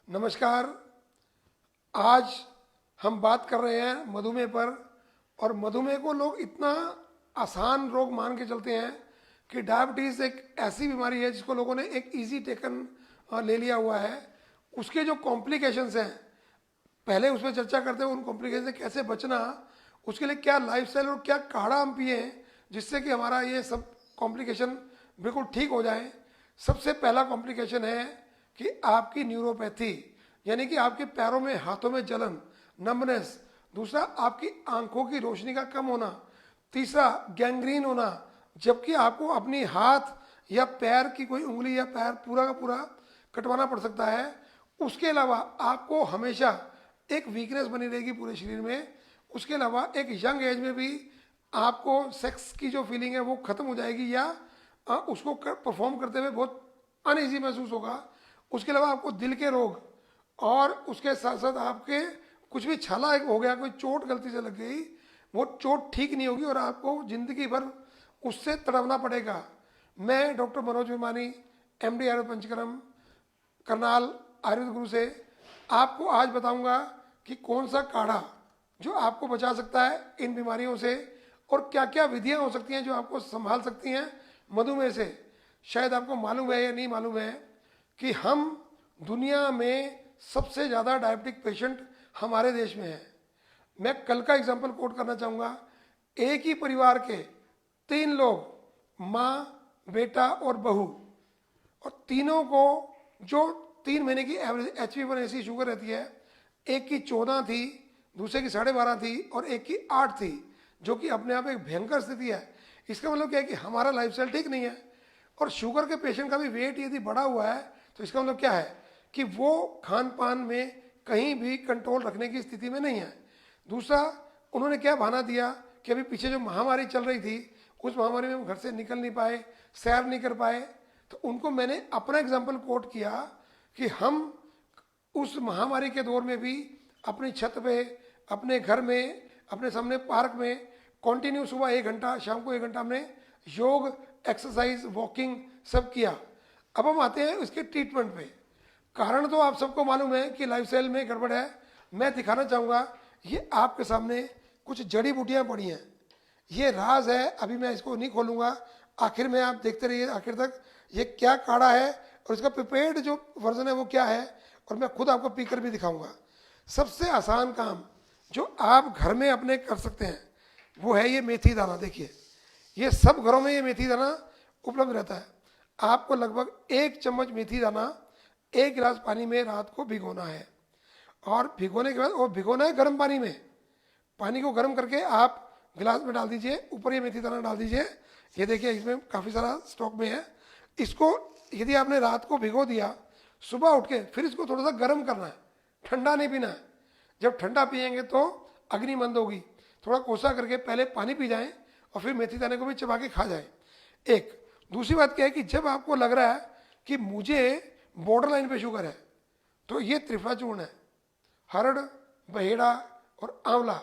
नमस्कार। आज हम बात कर रहे हैं मधुमेह पर। और मधुमेह को लोग इतना आसान रोग मान के चलते हैं कि डायबिटीज़ एक ऐसी बीमारी है जिसको लोगों ने एक इजी टेकन ले लिया हुआ है। उसके जो कॉम्प्लिकेशंस हैं, पहले उस पर चर्चा करते हैं, उन कॉम्प्लिकेशन से कैसे बचना, उसके लिए क्या लाइफस्टाइल और क्या काढ़ा हम पिए जिससे कि हमारा ये सब कॉम्प्लिकेशन बिल्कुल ठीक हो जाए। सबसे पहला कॉम्प्लिकेशन है कि आपकी न्यूरोपैथी, यानी कि आपके पैरों में हाथों में जलन, नम्बनेस। दूसरा, आपकी आंखों की रोशनी का कम होना। तीसरा, गैंग्रीन होना, जबकि आपको अपनी हाथ या पैर की कोई उंगली या पैर पूरा का पूरा कटवाना पड़ सकता है। उसके अलावा आपको हमेशा एक वीकनेस बनी रहेगी पूरे शरीर में। उसके अलावा एक यंग एज में भी आपको सेक्स की जो फीलिंग है वो खत्म हो जाएगी या उसको परफॉर्म करते हुए बहुत अनईजी महसूस होगा। उसके अलावा आपको दिल के रोग, और उसके साथ साथ आपके कुछ भी छाला एक हो गया, कोई चोट गलती से लग गई, वो चोट ठीक नहीं होगी और आपको जिंदगी भर उससे तड़पना पड़ेगा। मैं डॉक्टर मनोज विमानी, एमडी आयुर्वेद पंचकर्म, करनाल आयुर्वेद गुरु से आपको आज बताऊंगा कि कौन सा काढ़ा जो आपको बचा सकता है इन बीमारियों से, और क्या क्या विधियां हो सकती हैं जो आपको संभाल सकती हैं मधुमेह से। शायद आपको मालूम है या नहीं मालूम है कि हम दुनिया में सबसे ज़्यादा डायबिटिक पेशेंट हमारे देश में है। मैं कल का एग्जाम्पल कोट करना चाहूँगा। एक ही परिवार के 3 लोग, माँ, बेटा और बहू, और तीनों को जो 3 महीने की एवरेज HbA1c शुगर रहती है, एक की 14 थी, दूसरे की 12.5 थी और एक की 8 थी, जो कि अपने आप एक भयंकर स्थिति है। इसका मतलब क्या है कि हमारा लाइफस्टाइल ठीक नहीं है। और शुगर के पेशेंट का भी वेट यदि बढ़ा हुआ है तो इसका मतलब क्या है कि वो खान पान में कहीं भी कंट्रोल रखने की स्थिति में नहीं है। दूसरा, उन्होंने क्या बहाना दिया कि अभी पीछे जो महामारी चल रही थी उस महामारी में हम घर से निकल नहीं पाए, सैर नहीं कर पाए। तो उनको मैंने अपना एग्जाम्पल कोट किया कि हम उस महामारी के दौर में भी अपनी छत पे, अपने घर में, अपने सामने पार्क में कंटिन्यू सुबह 1 घंटा, शाम को 1 घंटा हमने योग, एक्सरसाइज, वॉकिंग सब किया। अब हम आते हैं उसके ट्रीटमेंट पे। कारण तो आप सबको मालूम है कि लाइफस्टाइल में गड़बड़ है। मैं दिखाना चाहूँगा, ये आपके सामने कुछ जड़ी बूटियाँ पड़ी हैं। ये राज है, अभी मैं इसको नहीं खोलूँगा, आखिर में आप देखते रहिए आखिर तक ये क्या काढ़ा है और इसका प्रिपेयर्ड जो वर्जन है वो क्या है, और मैं खुद आपको पीकर भी दिखाऊँगा। सबसे आसान काम जो आप घर में अपने कर सकते हैं वो है ये मेथी दाना। देखिए, ये सब घरों में ये मेथी दाना उपलब्ध रहता है। आपको लगभग 1 चम्मच मेथी दाना 1 गिलास पानी में रात को भिगोना है, और भिगोने के बाद वो भिगोना है गर्म पानी में। पानी को गर्म करके आप गिलास में डाल दीजिए, ऊपर ये मेथी दाना डाल दीजिए। ये देखिए इसमें काफ़ी सारा स्टॉक में है। इसको यदि आपने रात को भिगो दिया, सुबह उठ के फिर इसको थोड़ा सा गर्म करना है, ठंडा नहीं पीना है। जब ठंडा पिएंगे तो अग्नि मंद होगी। थोड़ा कोसा करके पहले पानी पी जाएं और फिर मेथी दाने को भी चबा के खा जाएं। एक दूसरी बात क्या है कि जब आपको लग रहा है कि मुझे बॉर्डर लाइन पे शुगर है, तो ये त्रिफला चूर्ण है, हरड़, बहेड़ा और आंवला।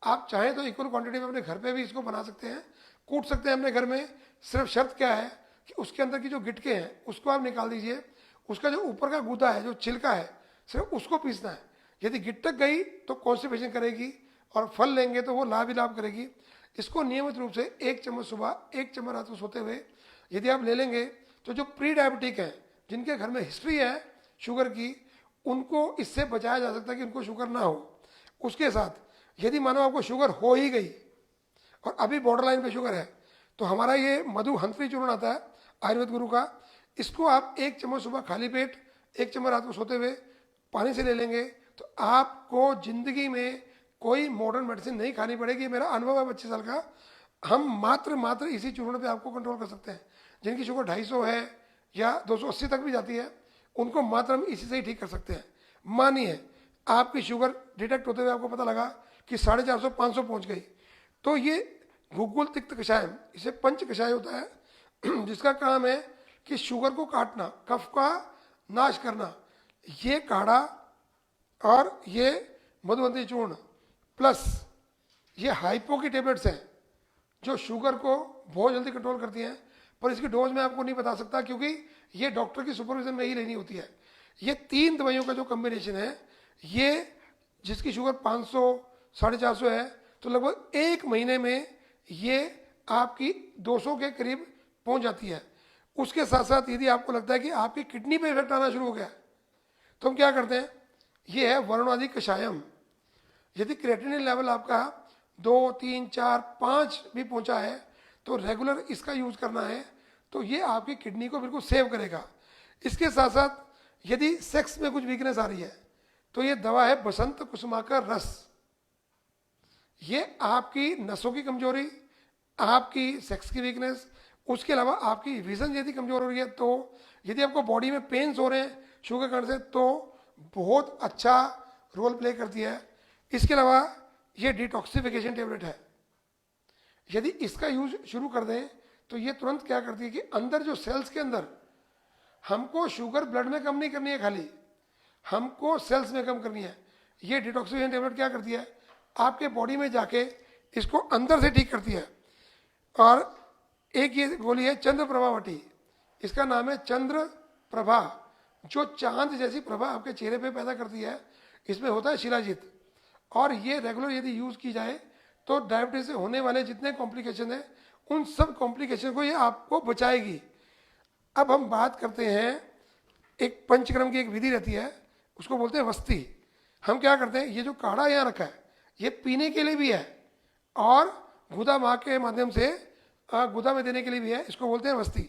आप चाहें तो इक्वल क्वांटिटी में अपने घर पे भी इसको बना सकते हैं, कूट सकते हैं अपने घर में। सिर्फ शर्त क्या है कि उसके अंदर की जो गिटके हैं उसको आप निकाल दीजिए। उसका जो ऊपर का गूदा है, जो छिलका है, सिर्फ उसको पीसना है। यदि गिटक गई तो कॉन्स्टिपेशन करेगी, और फल लेंगे तो वो लाभ ही लाभ करेगी। इसको नियमित रूप से 1 चम्मच सुबह, 1 चम्मच रात को सोते हुए यदि आप ले लेंगे तो जो प्री डायबिटिक है, जिनके घर में हिस्ट्री है शुगर की, उनको इससे बचाया जा सकता है कि उनको शुगर ना हो। उसके साथ यदि मानो आपको शुगर हो ही गई और अभी बॉर्डर लाइन पे शुगर है, तो हमारा ये मधु हंसली चूर्ण आता है आयुर्वेद गुरु का। इसको आप 1 चम्मच सुबह खाली पेट, 1 चम्मच रात को सोते हुए पानी से ले लेंगे तो आपको जिंदगी में कोई मॉडर्न मेडिसिन नहीं खानी पड़ेगी। मेरा अनुभव है 25 साल का। हम मात्र इसी चूर्ण पे आपको कंट्रोल कर सकते हैं। जिनकी शुगर 250 है या 280 तक भी जाती है, उनको मात्र हम इसी से ही ठीक कर सकते हैं। मानिए आपकी शुगर डिटेक्ट होते हुए आपको पता लगा कि 450 500 पहुंच गई, तो ये गुग्गुल तिक्त कषायम, इसे पंच कषाय होता है जिसका काम है कि शुगर को काटना, कफ का नाश करना। ये काढ़ा और ये मधुवंती चूर्ण प्लस ये हाइपो की टेबलेट्स हैं जो शुगर को बहुत जल्दी कंट्रोल करती हैं, पर इसकी डोज मैं आपको नहीं बता सकता क्योंकि ये डॉक्टर की सुपरविजन में ही लेनी होती है। ये 3 दवाइयों का जो कॉम्बिनेशन है, ये जिसकी शुगर 500 450 है, तो लगभग 1 महीने में ये आपकी 200 के करीब पहुंच जाती है। उसके साथ साथ यदि आपको लगता है कि आपकी किडनी पे इफेक्ट आना शुरू हो गया, तो हम क्या करते हैं, ये है वरुणादि कषायम। यदि क्रिएटिनिन लेवल आपका 2 3 4 5 भी पहुंचा है, तो रेगुलर इसका यूज करना है, तो ये आपकी किडनी को बिल्कुल सेव करेगा। इसके साथ साथ यदि सेक्स में कुछ वीकनेस आ रही है, तो ये दवा है बसंत कुसुमाकर रस। ये आपकी नसों की कमजोरी, आपकी सेक्स की वीकनेस, उसके अलावा आपकी विजन यदि कमजोर हो रही है, तो यदि आपको बॉडी में पेन्स हो रहे हैं शुगर कारण से, तो बहुत अच्छा रोल प्ले करती है। इसके अलावा ये डिटॉक्सिफिकेशन टेबलेट है, यदि इसका यूज शुरू कर दें तो ये तुरंत क्या करती है कि अंदर जो सेल्स के अंदर, हमको शुगर ब्लड में कम नहीं करनी है, खाली हमको सेल्स में कम करनी है। ये डिटॉक्सिफिकेशन टेबलेट क्या करती है, आपके बॉडी में जाके इसको अंदर से ठीक करती है। और एक ये गोली है चंद्र प्रभावटी, इसका नाम है चंद्र प्रभा, जो चांद जैसी प्रभा आपके चेहरे पे पैदा करती है। इसमें होता है शिलाजीत, और ये रेगुलर यदि यूज की जाए तो डायबिटीज से होने वाले जितने कॉम्प्लिकेशन है, उन सब कॉम्प्लिकेशन को ये आपको बचाएगी। अब हम बात करते हैं, एक पंचक्रम की एक विधि रहती है, उसको बोलते हैं वस्ती। हम क्या करते हैं, ये जो काढ़ा यहाँ रखा है, ये पीने के लिए भी है और गुदा माँ के माध्यम से गुदा में देने के लिए भी है, इसको बोलते हैं वस्ती।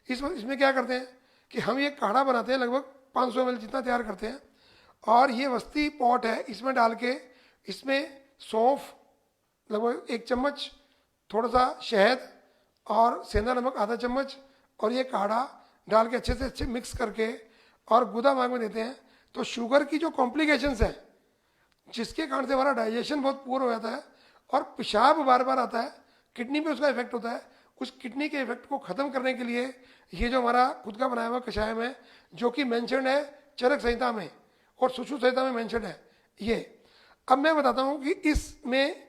इसमें क्या करते हैं कि हम ये काढ़ा बनाते हैं, लगभग 500 ml जितना तैयार करते हैं, और ये वस्ती पॉट है, इसमें डाल के इसमें सौंफ लगभग 1 चम्मच, थोड़ा सा शहद और सेंधा नमक आधा चम्मच, और ये काढ़ा डाल के अच्छे से अच्छे मिक्स करके और गुदा मार्ग में देते हैं। तो शुगर की जो कॉम्प्लिकेशंस है, जिसके कारण से हमारा डाइजेशन बहुत पुअर हो जाता है और पेशाब बार बार आता है, किडनी पे उसका इफेक्ट होता है, उस किडनी के इफेक्ट को खत्म करने के लिए ये जो हमारा खुद का बनाया हुआ कषायम है, जो कि मेंशन है चरक संहिता में और सुश्रुत संहिता में मेंशन है ये। अब मैं बताता हूँ कि इसमें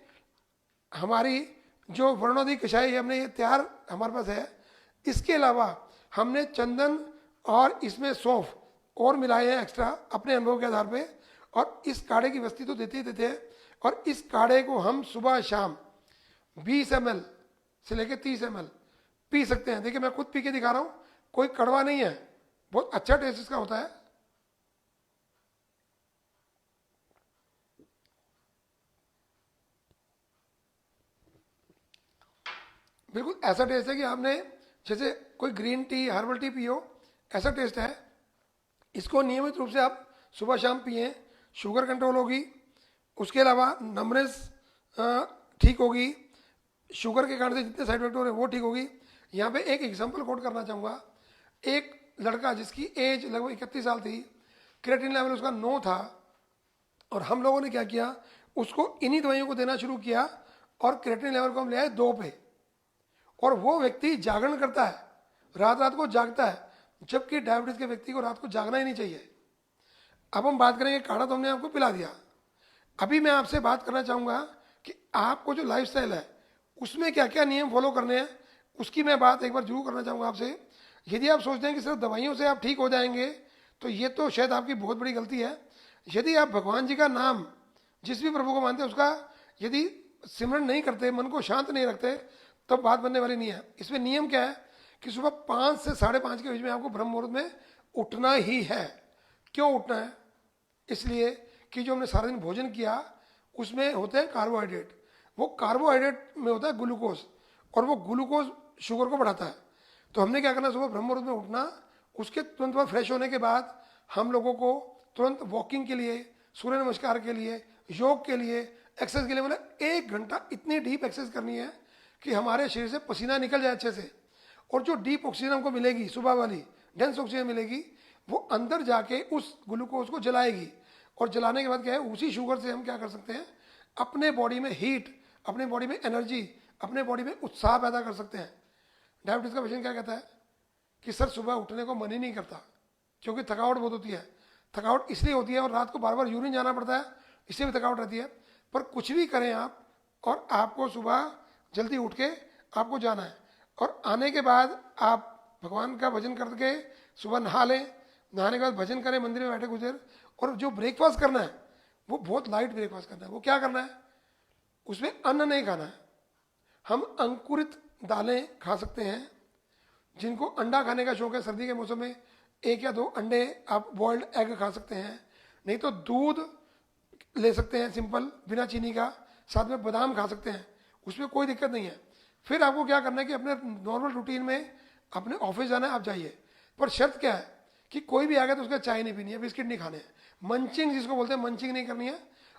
हमारी जो वरुणादि कषाय हमने ये तैयार हमारे पास है, इसके अलावा हमने चंदन और इसमें सौंफ और मिलाए हैं एक्स्ट्रा अपने अनुभव के आधार पे, और इस काढ़े की वस्ती तो देते ही देते हैं। और इस काढ़े को हम सुबह शाम 20 ml से लेकर 30 ml पी सकते हैं। देखिए मैं खुद पी के दिखा रहा हूँ, कोई कड़वा नहीं है, बहुत अच्छा टेस्ट इसका होता है। बिल्कुल ऐसा टेस्ट है कि आपने जैसे कोई ग्रीन टी हर्बल टी पियो, ऐसा टेस्ट है। इसको नियमित रूप से आप सुबह शाम पिए, शुगर कंट्रोल होगी, उसके अलावा नमनेस ठीक होगी, शुगर के कारण से जितने साइड इफेक्ट हो रहे हैं वो ठीक होगी। यहाँ पे एक एग्जांपल कोट करना चाहूँगा। एक लड़का जिसकी एज लगभग 31 साल थी, क्रिएटिनिन लेवल उसका 9 था, और हम लोगों ने क्या किया, उसको इन्हीं दवाइयों को देना शुरू किया, और क्रिएटिनिन लेवल को हम ले आए 2 पे। और वो व्यक्ति जागरण करता है, रात रात को जागता है, जबकि डायबिटीज के व्यक्ति को रात को जागना ही नहीं चाहिए। अब हम बात करेंगे, काढ़ा तो हमने आपको पिला दिया, अभी मैं आपसे बात करना चाहूँगा कि आपको जो लाइफस्टाइल है उसमें क्या क्या नियम फॉलो करने हैं, उसकी मैं बात एक बार जरूर करना चाहूँगा आपसे। यदि आप सोचते हैं कि सिर्फ दवाइयों से आप ठीक हो जाएंगे, तो ये तो शायद आपकी बहुत बड़ी गलती है। यदि आप भगवान जी का नाम, जिस भी प्रभु को मानते हैं, उसका यदि सिमरन नहीं करते, मन को शांत नहीं रखते, तो बात बनने वाली नहीं है। इसमें नियम क्या है कि सुबह 5 से 5:30 के बीच में आपको ब्रह्म मुहूर्त में उठना ही है। क्यों उठना है? इसलिए कि जो हमने सारा दिन भोजन किया उसमें होते हैं कार्बोहाइड्रेट, वो कार्बोहाइड्रेट में होता है ग्लूकोज, और वो ग्लूकोज शुगर को बढ़ाता है। तो हमने क्या करना, सुबह ब्रह्म मुहूर्त में उठना, उसके तुरंत बाद फ्रेश होने के बाद हम लोगों को तुरंत वॉकिंग के लिए, सूर्य नमस्कार के लिए, योग के लिए, एक्सरसाइज के लिए, मतलब 1 घंटा इतनी डीप एक्सरसाइज करनी है कि हमारे शरीर से पसीना निकल जाए अच्छे से, और जो डीप ऑक्सीजन हमको मिलेगी, सुबह वाली डेंस ऑक्सीजन मिलेगी, वो अंदर जाके उस ग्लूकोज को जलाएगी, और जलाने के बाद क्या है, उसी शुगर से हम क्या कर सकते हैं, अपने बॉडी में हीट, अपने बॉडी में एनर्जी, अपने बॉडी में उत्साह पैदा कर सकते हैं। डायबिटीज का पेशेंट क्या कहता है कि सर सुबह उठने को मन ही नहीं करता, क्योंकि थकावट बहुत होती है। थकावट इसलिए होती है, और रात को बार बार यूरिन जाना पड़ता है, इससे भी थकावट रहती है। पर कुछ भी करें आप, और आपको सुबह जल्दी उठ के आपको जाना है, और आने के बाद आप भगवान का भजन करके सुबह नहा लें, नहाने के बाद भजन करें, मंदिर में बैठे कुछ देर, और जो ब्रेकफास्ट करना है वो बहुत लाइट ब्रेकफास्ट करना है। वो क्या करना है, उसमें अन्न नहीं खाना है। हम अंकुरित दालें खा सकते हैं। जिनको अंडा खाने का शौक है, सर्दी के मौसम में 1 या 2 अंडे आप बॉइल्ड एग खा सकते हैं। नहीं तो दूध ले सकते हैं सिंपल, बिना चीनी का। साथ में बादाम खा सकते हैं, उसमें कोई दिक्कत नहीं है। फिर आपको क्या करना है कि अपने नॉर्मल रूटीन में अपने ऑफिस जाना है, आप जाइए। पर शर्त क्या है कि कोई भी आ गया तो उसका चाय नहीं पीनी है, बिस्किट नहीं खाने हैं, मंचिंग जिसको बोलते हैं मंचिंग नहीं करनी है।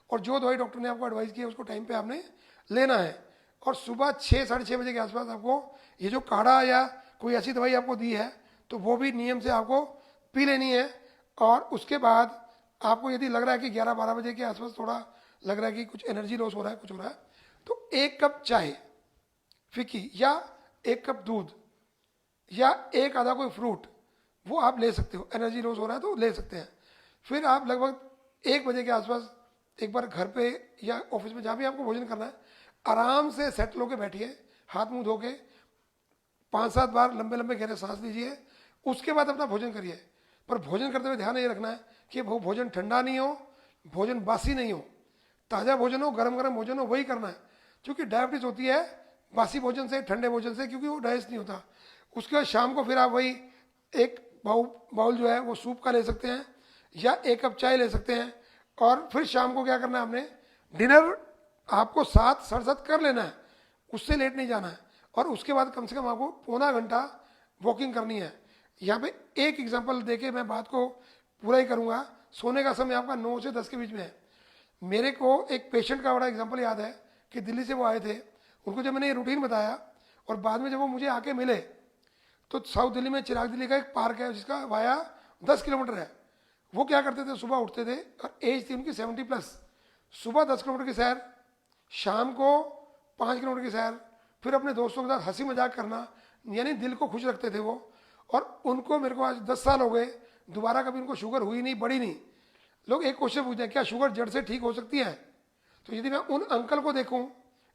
और जो दवाई डॉक्टर ने आपको एडवाइस की है उसको टाइम पे आपने लेना है। और सुबह 6 साढ़े 6 बजे के आसपास आपको ये जो काढ़ा या कोई ऐसी दवाई आपको दी है तो वो भी नियम से आपको पी लेनी है। और उसके बाद आपको यदि लग रहा है कि 11-12 बजे के आसपास थोड़ा लग रहा है कि कुछ एनर्जी लॉस हो रहा है, कुछ हो रहा है, तो 1 कप चाय फीकी या 1 कप दूध या एक आधा कोई फ्रूट वो आप ले सकते हो। एनर्जी लॉस हो रहा है तो ले सकते हैं। फिर आप लगभग 1 बजे के आसपास एक बार घर पे या ऑफिस में जहाँ भी आपको भोजन करना है, आराम से सेटल होकर बैठिए, हाथ मुंह धो के 5-7 बार लंबे लंबे गहरे सांस लीजिए। उसके बाद अपना भोजन करिए। पर भोजन करते हुए ध्यान ये रखना है कि वो भोजन ठंडा नहीं हो, भोजन बासी नहीं हो, ताज़ा भोजन हो, गरम गरम भोजन हो, वही करना है। क्योंकि डायबिटीज होती है बासी भोजन से, ठंडे भोजन से, क्योंकि वो डाइजेस्ट नहीं होता। उसके बाद शाम को फिर आप वही एक बाउल जो है वो सूप का ले सकते हैं या 1 कप चाय ले सकते हैं। और फिर शाम को क्या करना है, आपने डिनर आपको 7 साढ़े 7 कर लेना है, उससे लेट नहीं जाना है। और उसके बाद कम से कम आपको पौना घंटा वॉकिंग करनी है। यहाँ पे एक एग्जांपल देके मैं बात को पूरा ही करूँगा। सोने का समय आपका 9 से 10 के बीच में है। मेरे को एक पेशेंट का बड़ा एग्जांपल याद है कि दिल्ली से वो आए थे। उनको जब मैंने ये रूटीन बताया और बाद में जब वो मुझे आके मिले तो साउथ दिल्ली में चिराग दिल्ली का एक पार्क है जिसका वाया 10 किलोमीटर है। वो क्या करते थे, सुबह उठते थे और एज थी उनकी 70+। सुबह 10 किलोमीटर की सैर, शाम को 5 किलोमीटर की सैर, फिर अपने दोस्तों के साथ हंसी मजाक करना, यानी दिल को खुश रखते थे वो। और उनको, मेरे को आज 10 साल हो गए, दोबारा कभी उनको शुगर हुई नहीं, बढ़ी नहीं। लोग एक क्वेश्चन पूछते हैं, क्या शुगर जड़ से ठीक हो सकती है? तो यदि मैं उन अंकल को देखूं,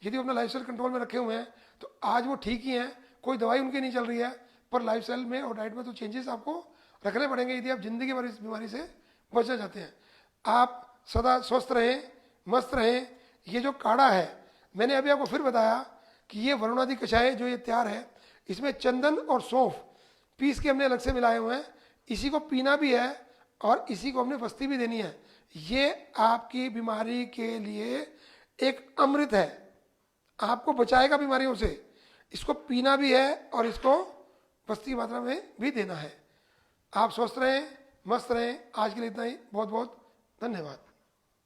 यदि अपना लाइफस्टाइल कंट्रोल में रखे हुए हैं तो आज वो ठीक ही हैं, कोई दवाई उनकी नहीं चल रही है। पर लाइफस्टाइल में और डाइट में तो चेंजेस आपको रखने पड़ेंगे यदि आप जिंदगी भर इस बीमारी से बचना चाहते हैं। आप सदा स्वस्थ रहें, मस्त रहें। ये जो काढ़ा है, मैंने अभी आपको फिर बताया कि ये वरुणादि कषाय जो ये तैयार है, इसमें चंदन और सौंफ पीस के हमने अलग से मिलाए हुए हैं। इसी को पीना भी है और इसी को हमने वस्ती भी देनी है। ये आपकी बीमारी के लिए एक अमृत है, आपको बचाएगा बीमारियों से। इसको पीना भी है और इसको वस्ती मात्रा में भी देना है। आप स्वस्थ रहें, मस्त रहें। आज के लिए इतना ही। बहुत बहुत धन्यवाद।